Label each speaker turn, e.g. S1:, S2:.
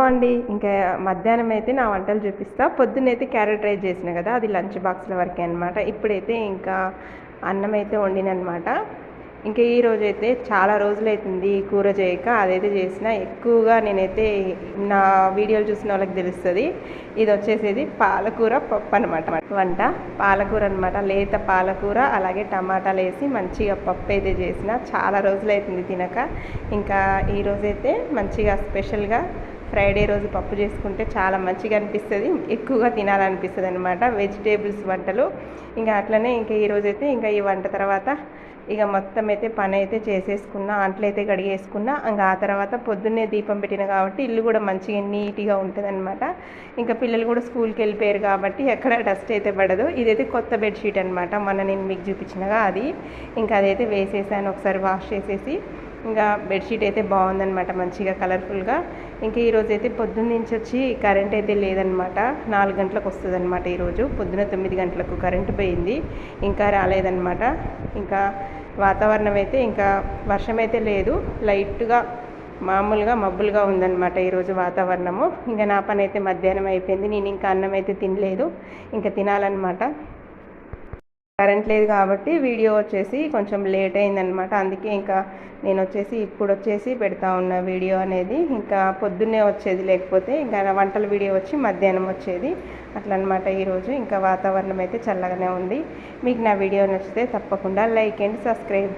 S1: అండి. ఇంకా మధ్యాహ్నం అయితే నా వంటలు చూపిస్తా. పొద్దున్నైతే క్యారెట్ రైస్ చేసిన కదా, అది లంచ్ బాక్స్ల వరకే అనమాట. ఇప్పుడైతే ఇంకా అన్నం అయితే వండిననమాట. ఇంకా ఈ రోజైతే చాలా రోజులైతుంది ఈ కూర చేయక, అదైతే చేసిన. ఎక్కువగా నేనైతే నా వీడియోలు చూసిన వాళ్ళకి తెలుస్తుంది. ఇది వచ్చేసేది పాలకూర పప్పు అనమాట. వంట పాలకూర అనమాట, లేత పాలకూర అలాగే టమాటాలు వేసి మంచిగా పప్పు అయితే చేసిన. చాలా రోజులైతుంది తినక. ఇంకా ఈరోజైతే మంచిగా స్పెషల్గా ఫ్రైడే రోజు పప్పు చేసుకుంటే చాలా మంచిగా అనిపిస్తుంది, ఎక్కువగా తినాలనిపిస్తుంది అనమాట వెజిటేబుల్స్ వంటలు. ఇంకా అట్లనే ఇంకా ఈరోజైతే ఇంకా ఈ వంట తర్వాత ఇక మొత్తం అయితే పని అయితే చేసేసుకున్నా, అంట్లు అయితే కడిగేసుకున్నా. ఇంకా ఆ తర్వాత పొద్దున్నే దీపం పెట్టిన కాబట్టి ఇల్లు కూడా మంచిగా నీట్గా ఉంటుంది అనమాట. ఇంకా పిల్లలు కూడా స్కూల్కి వెళ్ళిపోయారు కాబట్టి ఎక్కడ డస్ట్ అయితే పడదు. ఇదైతే కొత్త బెడ్షీట్ అనమాట, మొన్న నేను మీకు చూపించినగా అది. ఇంకా అదైతే వేసేసాను, ఒకసారి వాష్ చేసేసి. ఇంకా బెడ్షీట్ అయితే బాగుందనమాట, మంచిగా కలర్ఫుల్గా. ఇంకా ఈరోజు అయితే పొద్దున్న నుంచి వచ్చి కరెంట్ అయితే లేదనమాట. 4 గంటలకు వస్తుంది అనమాట ఈరోజు. పొద్దున 9 గంటలకు కరెంటు పోయింది, ఇంకా రాలేదనమాట. ఇంకా వాతావరణం అయితే ఇంకా వర్షం అయితే లేదు, లైట్గా మామూలుగా మబ్బులుగా ఉందన్నమాట ఈరోజు వాతావరణము. ఇంకా నా పని అయితే మధ్యాహ్నం అయిపోయింది. నేను ఇంకా అన్నం అయితే తినలేదు, ఇంకా తినాలన్నమాట. కరెంట్ లేదు కాబట్టి వీడియో వచ్చేసి కొంచెం లేట్ అయిందనమాట. అందుకే ఇంకా నేను వచ్చేసి ఇప్పుడు వచ్చేసి పెడతా ఉన్న వీడియో అనేది. ఇంకా పొద్దున్నే వచ్చేది, లేకపోతే ఇంకా వంటల వీడియో వచ్చి మధ్యాహ్నం వచ్చేది అట్లా అనమాట ఈరోజు. ఇంకా వాతావరణం అయితే చల్లగానే ఉంది. మీకు నా వీడియో నచ్చితే తప్పకుండా లైక్ అండ్ సబ్స్క్రైబ్.